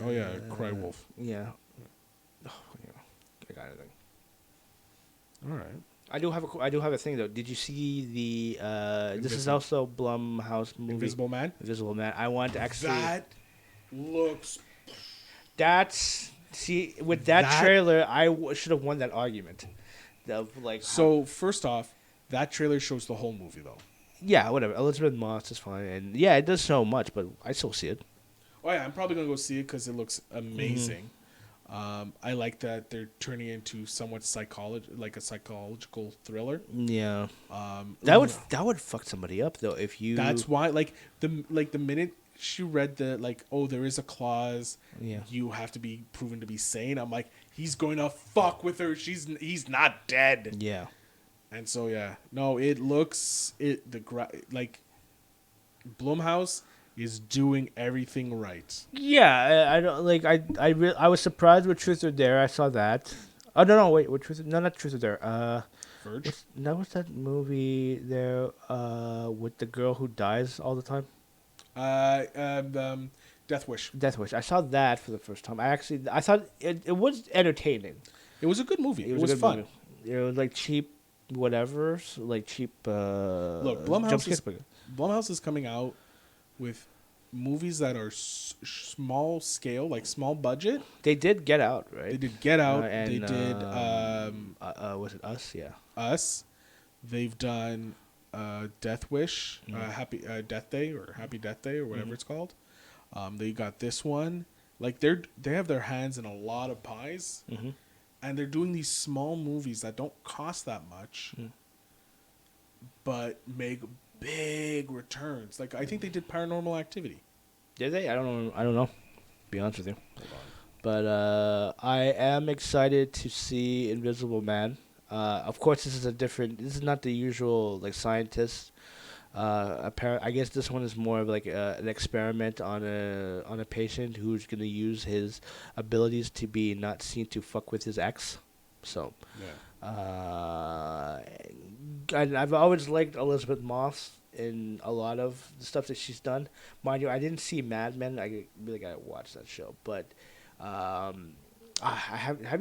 Oh yeah, Cry Wolf. Yeah. Oh, yeah. I got it. All right. I do have a thing though. Did you see the? This is Invisible. also Blumhouse movie. Invisible Man. Invisible Man. I want to actually. That looks. That's with that trailer, I should have won that argument. Of like. So first off, that trailer shows the whole movie though. Yeah, whatever. Elizabeth Moss is fine, and yeah, it does so much, but I still see it. Oh yeah, I'm probably gonna go see it because it looks amazing. I like that they're turning into somewhat like a psychological thriller. Yeah. That would fuck somebody up though if you. That's why, the minute she read the like, oh, there is a clause. Yeah. You have to be proven to be sane. I'm like, he's going to fuck with her. He's not dead. Yeah. And so yeah, no, it looks like Blumhouse is doing everything right. Yeah, I don't like I was surprised with Truth or Dare. I saw that. Oh no, wait, what Truth? No, not Truth or Dare. Verge. What's that movie there? With the girl who dies all the time. Death Wish. Death Wish. I saw that for the first time. I thought it was entertaining. It was a good movie. It was a good fun. movie. It was like cheap, whatever, like cheap. Look, Blumhouse is coming out with movies that are small scale, like small budget. They did Get Out, right? They did Get Out. And, they did. Was it Us? Yeah. Us. They've done Death Wish, Happy Death Day or Happy Death Day or whatever it's called. They got this one. Like they have their hands in a lot of pies, and they're doing these small movies that don't cost that much, but make big returns. Like I think they did Paranormal Activity. Did they? I don't know. Be honest with you. But I am excited to see Invisible Man. Of course, this is not the usual like scientist. I guess this one is more of like an experiment on a patient who's gonna use his abilities to be not seen to fuck with his ex. So, and I've always liked Elizabeth Moss in a lot of the stuff that she's done. Mind you, I didn't see Mad Men. I really gotta watch that show. But have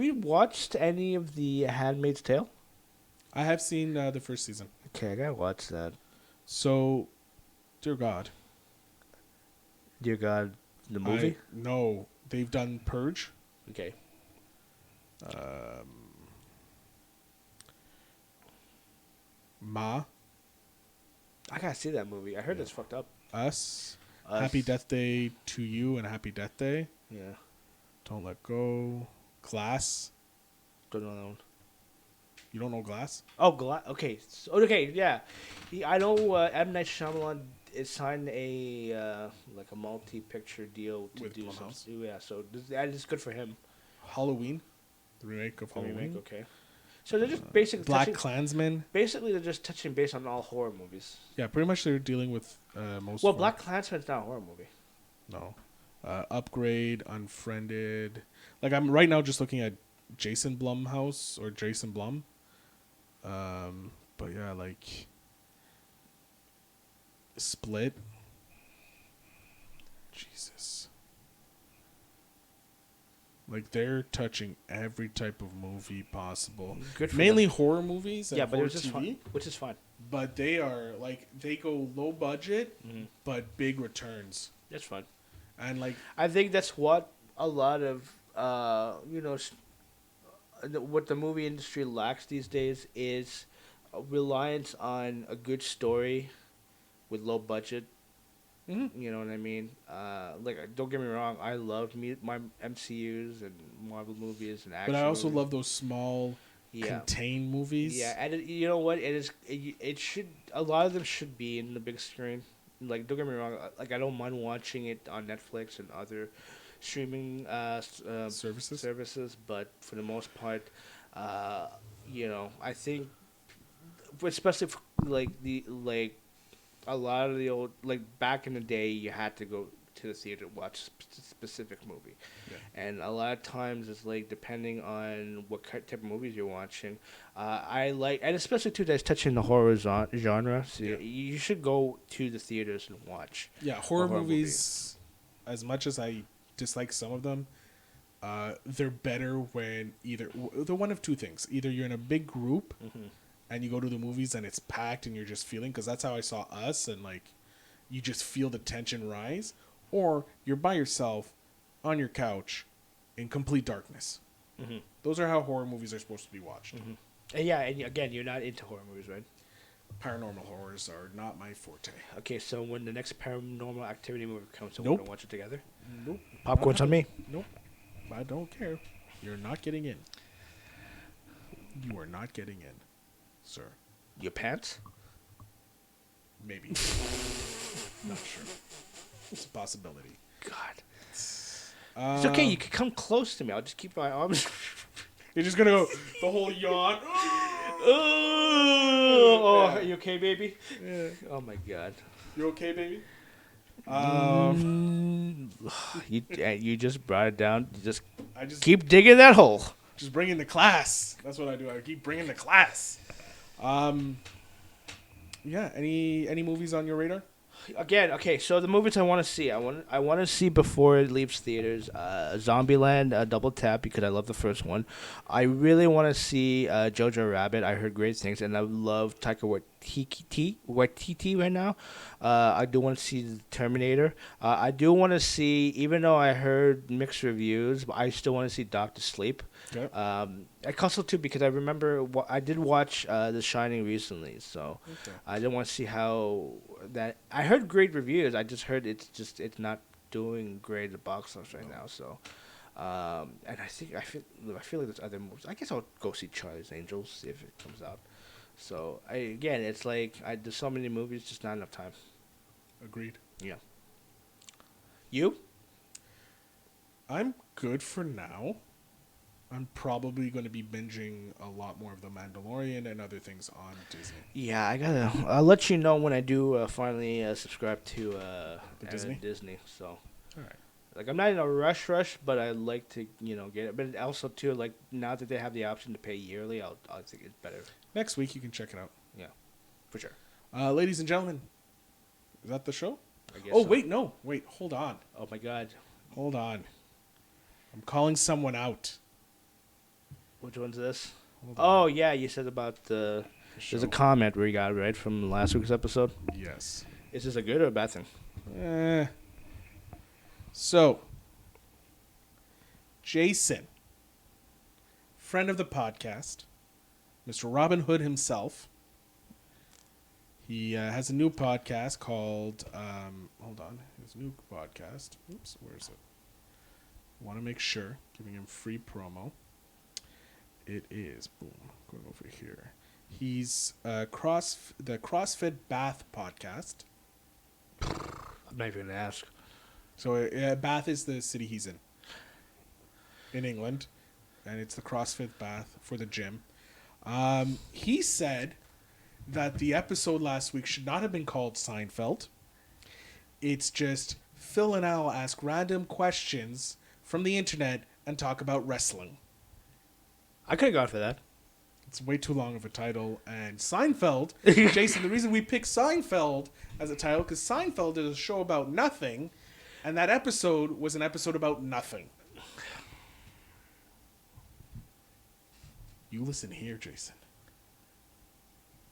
you watched any of the Handmaid's Tale? I have seen the first season. Okay, I gotta watch that. So, dear God, the movie? No, they've done Purge. Okay. Ma. I gotta see that movie. I heard it's fucked up. Us. Happy Death Day to You and Happy Death Day. Yeah. Don't Let Go. Glass. Don't know that one. You don't know Glass? Oh, Glass. Okay. Okay, yeah. I know M. Night Shyamalan is signed a like a multi-picture deal to with do Blumhouse. something. Yeah, so that is good for him. Halloween. The remake of Halloween. Remake, okay. So they're just basically Klansman. Basically, they're just touching base on all horror movies. Yeah, pretty much they're dealing with most. Well, Black Klansman's not a horror movie. No, Upgrade, Unfriended. Like I'm right now just looking at Jason Blumhouse or Jason Blum. But yeah, like Split. Jesus. Like they're touching every type of movie possible. Good for Mainly them. horror movies and Yeah, but horror it was just TV. fun, which is fine. But they are like they go low budget, but big returns. That's fun. And like I think that's what a lot of what the movie industry lacks these days is a reliance on a good story with low budget. You know what I mean? Like, don't get me wrong, I love my MCUs and Marvel movies and action. but I also movies. love those small contained movies. Yeah, and you know what? It should. A lot of them should be in the big screen. Like, don't get me wrong. Like, I don't mind watching it on Netflix and other streaming services, but for the most part, I think, especially for, a lot of the old, like back in the day, you had to go to the theater to watch a specific movie. Yeah. And a lot of times it's like, depending on what type of movies you're watching, and especially too, that's touching the horror genre. So you should go to the theaters and watch. Yeah, horror movies, as much as I dislike some of them, they're better when they're one of two things. Either you're in a big group and you go to the movies and it's packed and you're just feeling, because that's how I saw Us, and like you just feel the tension rise, or you're by yourself on your couch in complete darkness. Those are how horror movies are supposed to be watched. And yeah, and again, you're not into horror movies, right? Paranormal horrors are not my forte. Okay, so when the next Paranormal Activity movie comes, we're gonna watch it together. Nope. Popcorn's on me. Nope. I don't care. You're not getting in. You are not getting in, sir. Your pants? Maybe. Not sure. It's a possibility. God. It's okay. You can come close to me. I'll just keep my arms. You're just gonna go the whole yawn. Oh, are you okay, baby? Yeah. Oh my God. You okay, baby? You just brought it down. You just I just keep digging that hole. just bring in the class. That's what I do. I keep bringing the class. Yeah. Any movies on your radar? Again, okay. So the movies I want to see, I want to see before it leaves theaters. Zombieland, Double Tap, because I love the first one. I really want to see Jojo Rabbit. I heard great things, and I love Taika Waititi right now. I do want to see Terminator. I do want to see, even though I heard mixed reviews, but I still want to see Doctor Sleep. Okay. I also too because I remember I did watch The Shining recently, so Okay. I didn't want to see how that. I heard great reviews. I just heard it's not doing great at the box office right now. So, and I feel like there's other movies. I guess I'll go see Charlie's Angels, see if it comes out. So it's like there's so many movies, just not enough time. Agreed. Yeah. You? I'm good for now. I'm probably going to be binging a lot more of The Mandalorian and other things on Disney. Yeah, I'll let you know when I do finally subscribe to Disney? Disney. So, All right. like, I'm not in a rush, but I like to get it. But also too, like, now that they have the option to pay yearly, I think it's better. Next week you can check it out. Yeah, for sure. Ladies and gentlemen, is that the show? I guess. Oh, so. wait, no. Wait, hold on. Oh my God. Hold on. I'm calling someone out. Which one's this? Hold Oh on. yeah, you said about The there's a show. comment we got right from last week's episode. Yes. Is this a good or a bad thing? So, Jason, friend of the podcast, Mr. Robin Hood himself, he has a new podcast called, hold on, his new podcast. Oops, where is it? Want to make sure, giving him free promo. It is, boom, going over here. He's the CrossFit Bath podcast. I'm not even gonna ask. So Bath is the city he's in England, and it's the CrossFit Bath for the gym. He said that the episode last week should not have been called Seinfeld. It's just Phil and Al ask random questions from the internet and talk about wrestling. I could have gone for that. It's way too long of a title. And Seinfeld, Jason, the reason we picked Seinfeld as a title, because Seinfeld is a show about nothing, and that episode was an episode about nothing. You listen here, Jason.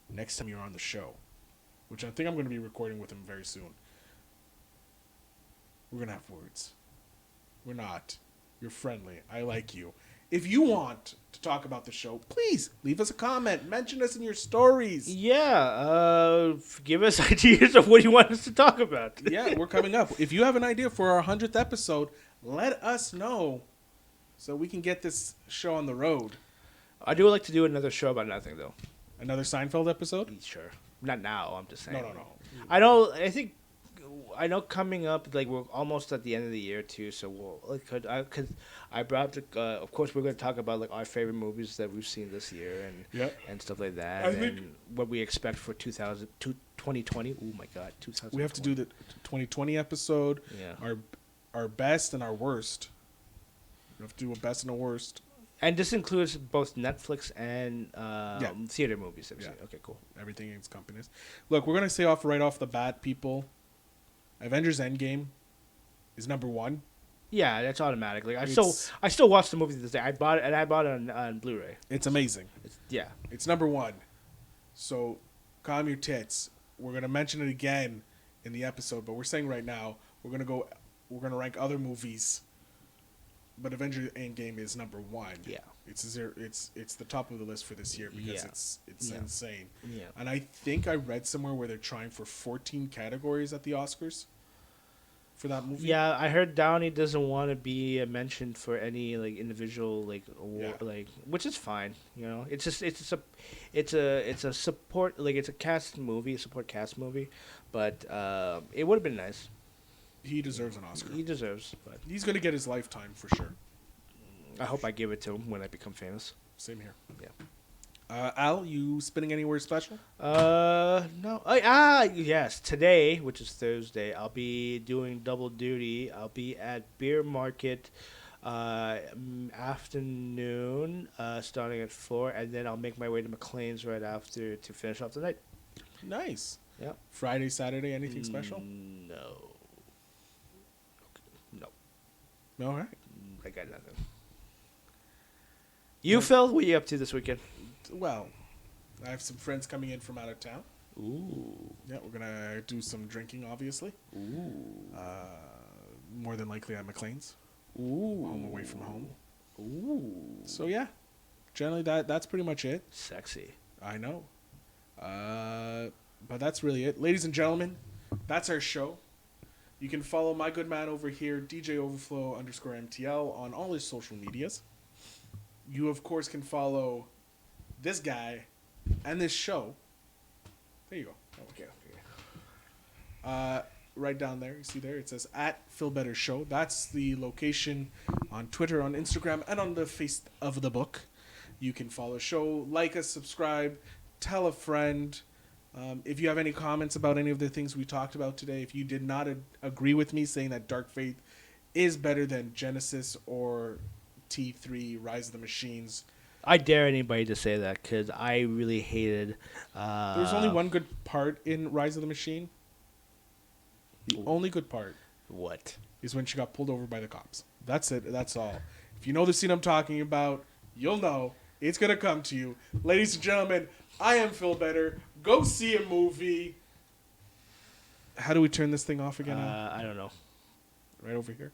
Next time you're on the show, which I think I'm going to be recording with him very soon, we're going to have words. We're not. You're friendly. I like you. If you want to talk about the show, please leave us a comment. Mention us in your stories. Yeah, give us ideas of what you want us to talk about. Yeah, we're coming up. If you have an idea for our 100th episode, let us know so we can get this show on the road. I do like to do another show about nothing, though. Another Seinfeld episode? Sure. Not now, I'm just saying. No. I know coming up, like, we're almost at the end of the year, too, so because I brought up, of course, we're going to talk about, like, our favorite movies that we've seen this year and stuff like that, and what we expect for 2020. Oh, my God, 2020. We have to do the 2020 episode, Yeah. our best and our worst. We have to do a best and a worst. And this includes both Netflix and theater movies. Yeah. Okay, cool. Everything encompasses. Look, we're going to say right off the bat, people, Avengers Endgame is number one. Yeah, that's automatic. Like I still watch the movie this day. I bought it on Blu-ray. It's amazing. Yeah. It's number one. So, calm your tits. We're going to mention it again in the episode, but we're saying right now, we're going to rank other movies. But Avengers Endgame is number one. Yeah. It's the top of the list for this year because it's insane. Yeah. And I think I read somewhere where they're trying for 14 categories at the Oscars for that movie. Yeah, I heard Downey doesn't want to be mentioned for any like individual like award, which is fine. You know, it's a support, like, it's a cast movie, a support cast movie, but it would have been nice. He deserves an Oscar. He deserves, but He's going to get his lifetime for sure. I hope I give it to him when I become famous. Same here. Yeah. Al, you spinning anywhere special? No. Yes. Today, which is Thursday, I'll be doing double duty. I'll be at Beer Market, afternoon, starting at 4, and then I'll make my way to McLean's right after to finish off the night. Nice. Yep. Friday, Saturday, anything special? No. No. All right. I got nothing. You, Phil, what are you up to this weekend? Well, I have some friends coming in from out of town. Ooh. Yeah, we're going to do some drinking, obviously. Ooh. More than likely at McLean's. Ooh. Home away from home. Ooh. So, yeah. Generally, that's pretty much it. Sexy. I know. But that's really it. Ladies and gentlemen, that's our show. You can follow my good man over here, DJ Overflow _MTL, on all his social medias. You, of course, can follow this guy and this show. There you go. Okay. Right down there, you see there, it says @PhilBetterShow. That's the location on Twitter, on Instagram, and on the face of the book. You can follow the show, like us, subscribe, tell a friend. If you have any comments about any of the things we talked about today, if you did not agree with me saying that Dark Faith is better than Genesis or T3 Rise of the Machines, I dare anybody to say that because I really hated. there's only one good part in Rise of the Machine. The only good part What? is when she got pulled over by the cops. That's it. That's all. If you know the scene I'm talking about, you'll know. It's going to come to you. Ladies and gentlemen, I am Phil Better. Go see a movie. How do we turn this thing off again? I don't know. Right over here.